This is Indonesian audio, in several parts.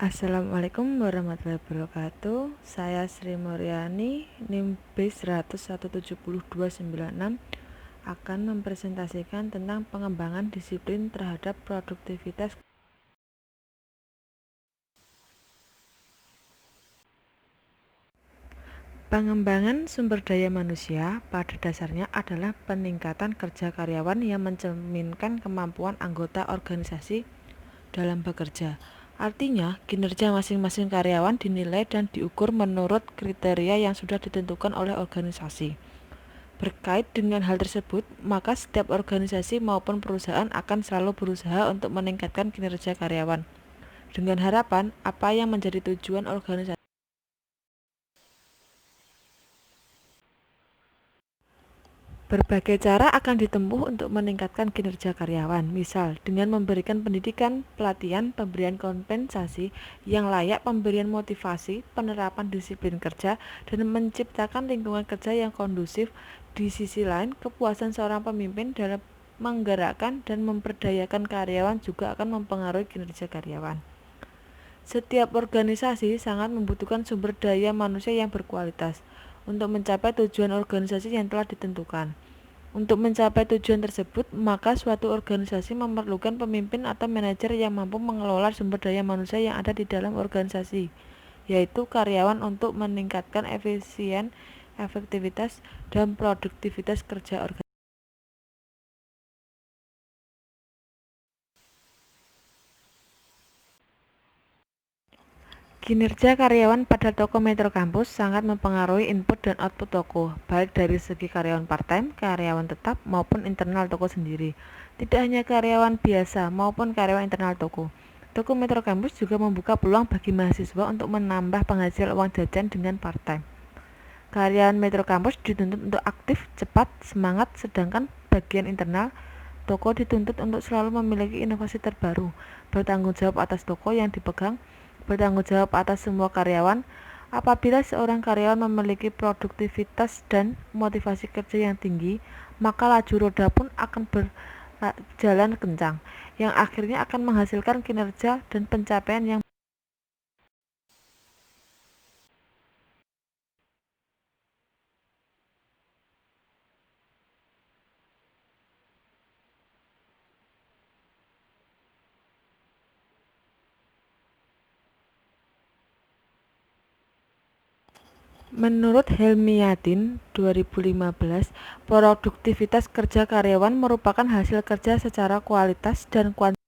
Assalamualaikum warahmatullahi wabarakatuh. Saya Sri Muryani, NIM B1172796 akan mempresentasikan tentang pengembangan disiplin terhadap produktivitas. Pengembangan sumber daya manusia pada dasarnya adalah peningkatan kerja karyawan yang mencerminkan kemampuan anggota organisasi dalam bekerja. Artinya, kinerja masing-masing karyawan dinilai dan diukur menurut kriteria yang sudah ditentukan oleh organisasi. Berkait dengan hal tersebut, maka setiap organisasi maupun perusahaan akan selalu berusaha untuk meningkatkan kinerja karyawan, dengan harapan apa yang menjadi tujuan organisasi. Berbagai cara akan ditempuh untuk meningkatkan kinerja karyawan, misal dengan memberikan pendidikan, pelatihan, pemberian kompensasi yang layak, pemberian motivasi, penerapan disiplin kerja, dan menciptakan lingkungan kerja yang kondusif. Di sisi lain, kepuasan seorang pemimpin dalam menggerakkan dan memberdayakan karyawan juga akan mempengaruhi kinerja karyawan. Setiap organisasi sangat membutuhkan sumber daya manusia yang berkualitas untuk mencapai tujuan organisasi yang telah ditentukan. Untuk mencapai tujuan tersebut, maka suatu organisasi memerlukan pemimpin atau manajer yang mampu mengelola sumber daya manusia yang ada di dalam organisasi, yaitu karyawan, untuk meningkatkan efektivitas, dan produktivitas kerja organisasi. Kinerja karyawan pada toko Metro Kampus sangat mempengaruhi input dan output toko, baik dari segi karyawan part-time, karyawan tetap, maupun internal toko sendiri. Tidak hanya karyawan biasa maupun karyawan internal toko. Toko Metro Kampus juga membuka peluang bagi mahasiswa untuk menambah penghasil uang jajan dengan part-time. Karyawan Metro Kampus dituntut untuk aktif, cepat, semangat, sedangkan bagian internal toko dituntut untuk selalu memiliki inovasi terbaru, bertanggung jawab atas toko yang dipegang, bertanggung jawab atas semua karyawan. Apabila seorang karyawan memiliki produktivitas dan motivasi kerja yang tinggi, maka laju roda pun akan berjalan kencang, yang akhirnya akan menghasilkan kinerja dan pencapaian yang menurut Helmiadin 2015, produktivitas kerja karyawan merupakan hasil kerja secara kualitas dan kuantitas.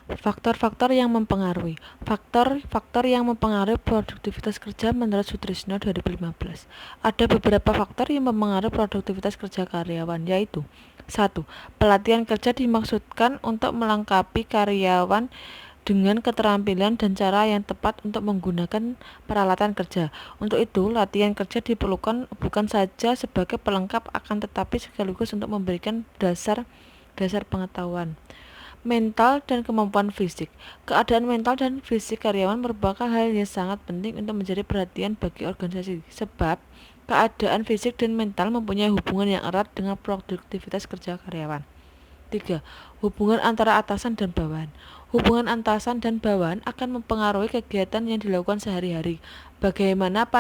Faktor-faktor yang mempengaruhi Faktor-faktor yang mempengaruhi produktivitas kerja menurut Sutrisno 2015. Ada beberapa faktor yang mempengaruhi produktivitas kerja karyawan, yaitu: 1. Pelatihan kerja dimaksudkan untuk melengkapi karyawan dengan keterampilan dan cara yang tepat untuk menggunakan peralatan kerja. Untuk itu, latihan kerja diperlukan bukan saja sebagai pelengkap, akan tetapi sekaligus untuk memberikan dasar pengetahuan. Mental dan kemampuan fisik. Keadaan mental dan fisik karyawan merupakan hal yang sangat penting untuk menjadi perhatian bagi organisasi, sebab keadaan fisik dan mental mempunyai hubungan yang erat dengan produktivitas kerja karyawan. 3. Hubungan antara atasan dan bawahan. Hubungan atasan dan bawahan akan mempengaruhi kegiatan yang dilakukan sehari-hari. Bagaimana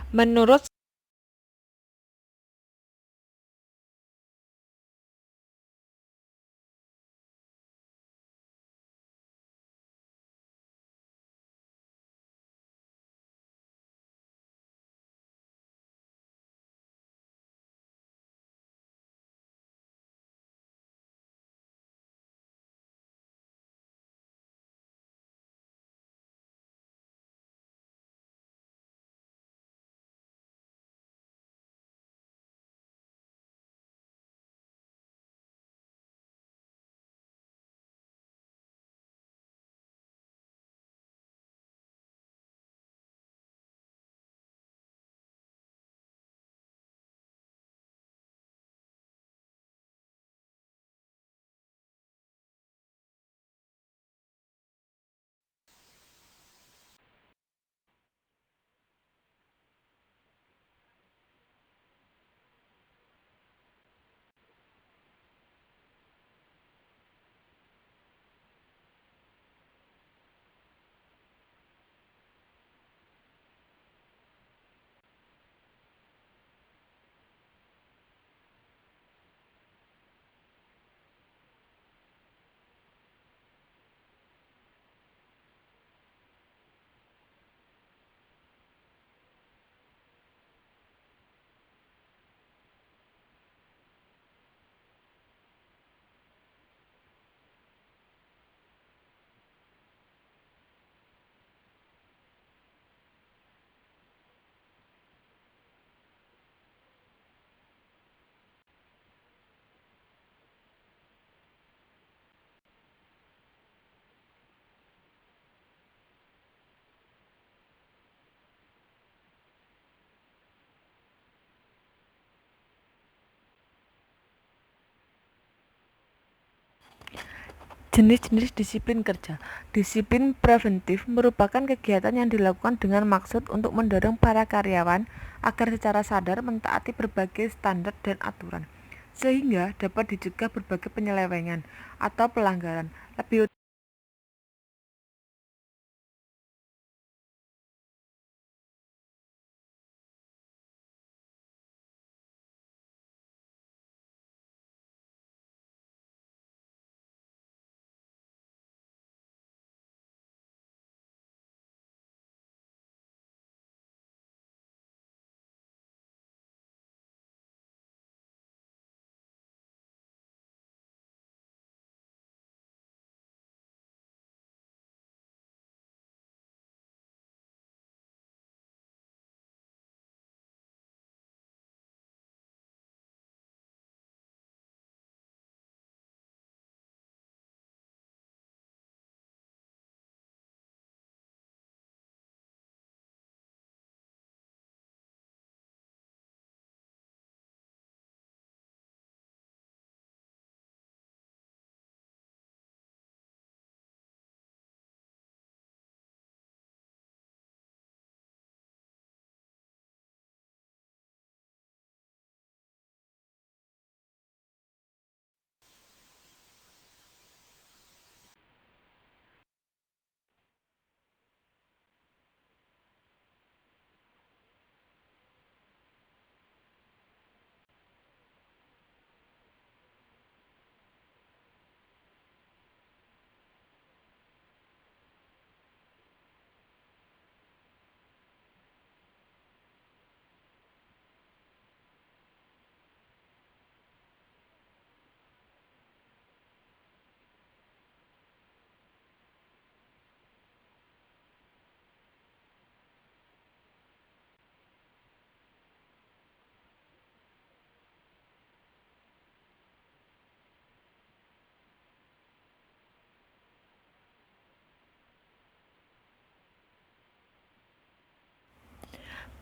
Menurut jenis-jenis disiplin kerja, disiplin preventif merupakan kegiatan yang dilakukan dengan maksud untuk mendorong para karyawan agar secara sadar mentaati berbagai standar dan aturan, sehingga dapat dicegah berbagai penyelewengan atau pelanggaran. Lebih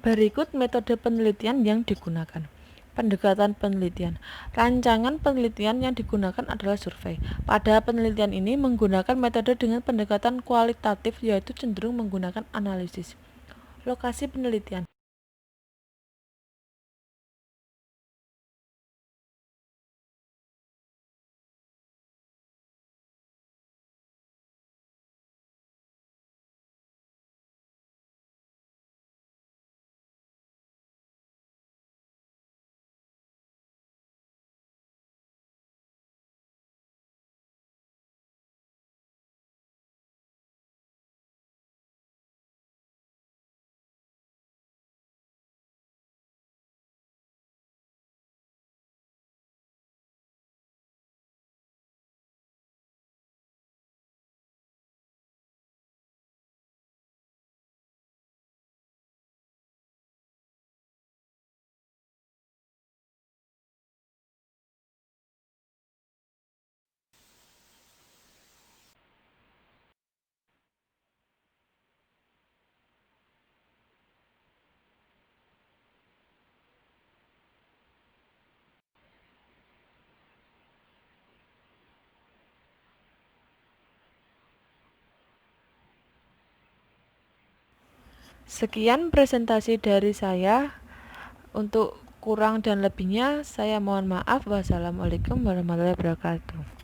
berikut metode penelitian yang digunakan. Pendekatan penelitian. Rancangan penelitian yang digunakan adalah survei. Pada penelitian ini menggunakan metode dengan pendekatan kualitatif, yaitu cenderung menggunakan analisis. Lokasi penelitian. Sekian presentasi dari saya. Untuk kurang dan lebihnya saya mohon maaf. Wassalamualaikum warahmatullahi wabarakatuh.